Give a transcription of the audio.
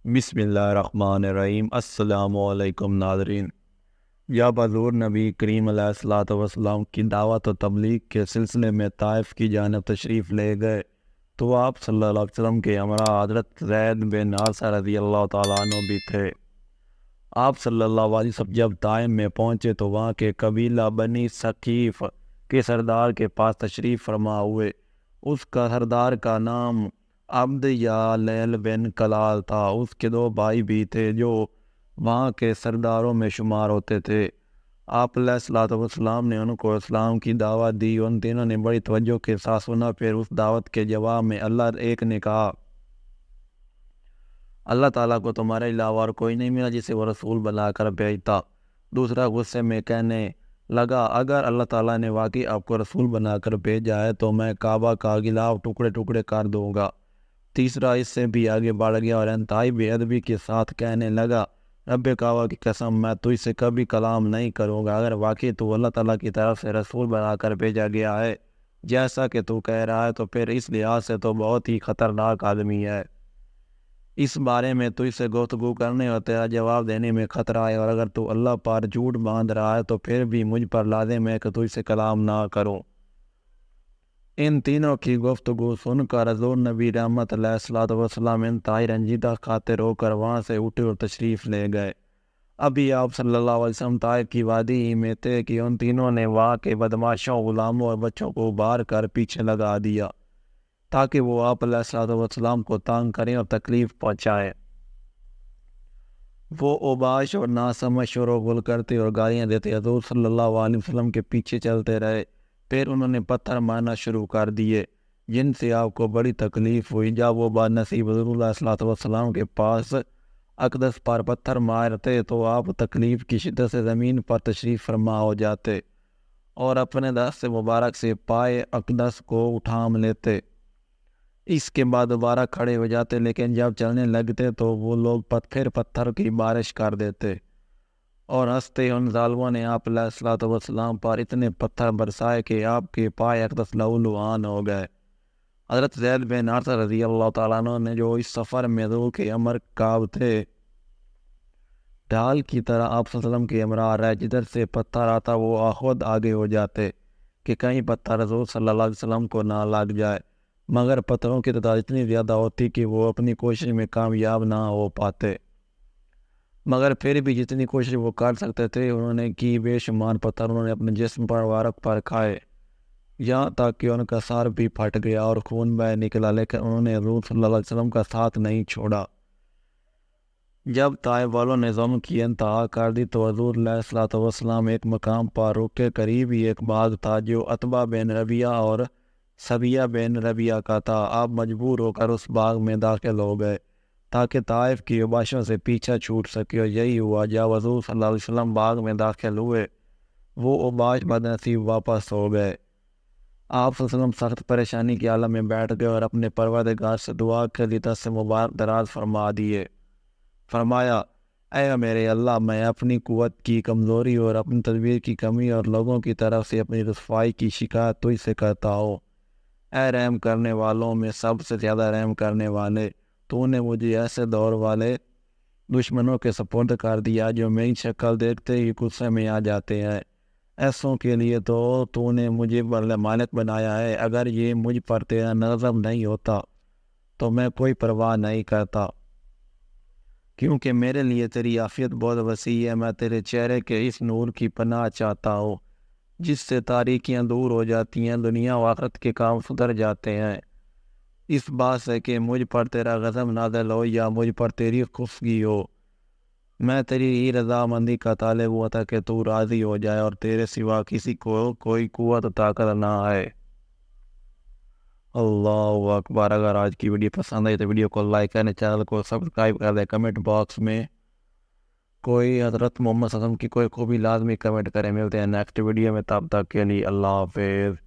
بسم اللہ الرحمن الرحیم۔ السلام علیکم ناظرین، یا حضور نبی کریم علیہ الصلوۃ والسلام کی دعوت و تبلیغ کے سلسلے میں طائف کی جانب تشریف لے گئے تو آپ صلی اللہ علیہ وسلم کے ہمراہ حضرت زید بن حارثہ رضی اللہ تعالیٰ عنہ بھی تھے۔ آپ صلی اللہ علیہ وسلم جب طائف میں پہنچے تو وہاں کے قبیلہ بنی ثقیف کے سردار کے پاس تشریف فرما ہوئے۔ اس کا سردار کا نام عبد یا لیل بن کلال تھا۔ اس کے دو بھائی بھی تھے جو وہاں کے سرداروں میں شمار ہوتے تھے۔ آپ علیہ الصلوۃ والسلام نے ان کو اسلام کی دعوت دی۔ ان تینوں نے بڑی توجہ کے ساتھ سنا۔ پھر اس دعوت کے جواب میں ایک نے کہا، اللہ تعالیٰ کو تمہارے علاوہ اور کوئی نہیں ملا جسے وہ رسول بنا کر بھیجتا۔ دوسرا غصے میں کہنے لگا، اگر اللہ تعالیٰ نے واقعی آپ کو رسول بنا کر بھیجا ہے تو میں کعبہ کا غلاف ٹکڑے ٹکڑے کر دوں گا۔ تیسرا اس سے بھی آگے بڑھ گیا اور انتہائی بے ادبی کے ساتھ کہنے لگا، رب کعبہ کی قسم، میں تجھ سے کبھی کلام نہیں کروں گا۔ اگر واقعی تو اللہ تعالیٰ کی طرف سے رسول بنا کر بھیجا گیا ہے جیسا کہ تو کہہ رہا ہے تو پھر اس لحاظ سے تو بہت ہی خطرناک آدمی ہے۔ اس بارے میں تجھ سے گفتگو کرنے اور تیرا جواب دینے میں خطرہ ہے، اور اگر تو اللہ پر جھوٹ باندھ رہا ہے تو پھر بھی مجھ پر لازم ہے کہ تجھ سے کلام نہ کروں۔ ان تینوں کی گفتگو سن کر حضور نبی رحمت علیہ الصلوۃ والسلام انتہائی رنجیدہ خاطر ہو کر وہاں سے اٹھے اور تشریف لے گئے۔ ابھی آپ صلی اللہ علیہ وسلم طائف کی وادی ہی میں تھے کہ ان تینوں نے وہاں کے بدماشوں، غلاموں اور بچوں کو ابھار کر پیچھے لگا دیا تاکہ وہ آپ علیہ الصلوۃ والسلام کو تنگ کریں اور تکلیف پہنچائیں۔ وہ اوباش اور ناسمجھ شور و غل کرتے اور گالیاں دیتے حضور صلی اللہ علیہ وسلم کے پیچھے چلتے رہے۔ پھر انہوں نے پتھر مارنا شروع کر دیے جن سے آپ کو بڑی تکلیف ہوئی۔ جب وہ بد نصیب حضور علیہ الصلوۃ والسلام کے پاس اقدس پر پتھر مارتے تو آپ تکلیف کی شدت سے زمین پر تشریف فرما ہو جاتے اور اپنے دست مبارک سے پائے اقدس کو اٹھام لیتے۔ اس کے بعد دوبارہ کھڑے ہو جاتے، لیکن جب چلنے لگتے تو وہ لوگ پھر پتھر کی بارش کر دیتے اور ہنستے ان ظالموں نے آپ علیہ الصلوۃ والسلام پر اتنے پتھر برسائے کہ آپ کے پائے اقدس لہولہان ہو گئے۔ حضرت زید بن حارثہ رضی اللہ تعالیٰ عنہ نے جو اس سفر میں حضور کے امر کعب تھے، ڈھال کی طرح آپ صلی اللہ علیہ وسلم کے ہمراہ رہے۔ جدھر سے پتھر آتا وہ خود آگے ہو جاتے کہ کہیں پتھر حضور صلی اللہ علیہ وسلم کو نہ لگ جائے، مگر پتھروں کی تعداد اتنی زیادہ ہوتی کہ وہ اپنی کوشش میں کامیاب نہ ہو پاتے، مگر پھر بھی جتنی کوشش وہ کر سکتے تھے انہوں نے کی۔ بے شمار پتھر انہوں نے اپنے جسم پر وارق پر کھائے، یہاں تک کہ ان کا سر بھی پھٹ گیا اور خون بہہ نکلا، لیکن انہوں نے حضور صلی اللہ علیہ وسلم کا ساتھ نہیں چھوڑا۔ جب طائف والوں نے ظلم کی انتہا کر دی تو حضور علیہ الصلوۃ والسلام ایک مقام پر رکے۔ قریب ہی ایک باغ تھا جو عتبہ بن ربیعہ اور سبیہ بن ربیعہ کا تھا۔ آپ مجبور ہو کر اس باغ میں داخل ہو گئے تاکہ طائف کی اوباشوں سے پیچھا چھوٹ سکے، اور یہی ہوا۔ جب حضور صلی اللہ علیہ وسلم باغ میں داخل ہوئے وہ اوباش بد نصیب واپس ہو گئے۔ آپ صلی اللہ علیہ وسلم سخت پریشانی کے عالم میں بیٹھ گئے اور اپنے پروردگار سے دعا کے لیے دست مبارک دراز فرما دیے۔ فرمایا، اے میرے اللہ، میں اپنی قوت کی کمزوری اور اپنی تدبیر کی کمی اور لوگوں کی طرف سے اپنی رسوائی کی شکایت تجھ سے کرتا ہوں۔ اے رحم کرنے والوں میں سب سے زیادہ رحم کرنے والے، تو نے مجھے ایسے دور والے دشمنوں کے سپرد کر دیا جو میری شکل دیکھتے ہی غصے میں آ جاتے ہیں۔ ایسوں کے لیے تو نے مجھے مالک بنایا ہے۔ اگر یہ مجھ پر تیرا غضب نہیں ہوتا تو میں کوئی پرواہ نہیں کرتا، کیونکہ میرے لیے تیری عافیت بہت وسیع ہے۔ میں تیرے چہرے کے اس نور کی پناہ چاہتا ہوں جس سے تاریکیاں دور ہو جاتی ہیں، دنیا و آخرت کے کام سدھر جاتے ہیں۔ اس بات سے کہ مجھ پر تیرا غضب نازل ہو یا مجھ پر تیری خفگی ہو، میں تیری ہی رضامندی کا طالب ہوا تھا کہ تو راضی ہو جائے اور تیرے سوا کسی کو کوئی قوت و طاقت نہ آئے۔ اللہ اکبر۔ اگر آج کی ویڈیو پسند آئی تو ویڈیو کو لائک کریں، چینل کو سبسکرائب کر دیں، کمنٹ باکس میں کوئی حضرت محمد صلی اللہ علیہ وسلم کی کوئی خوبی لازمی کمنٹ کریں۔ ملتے ہیں نیکسٹ ویڈیو میں، تب تک کے لیے اللہ حافظ۔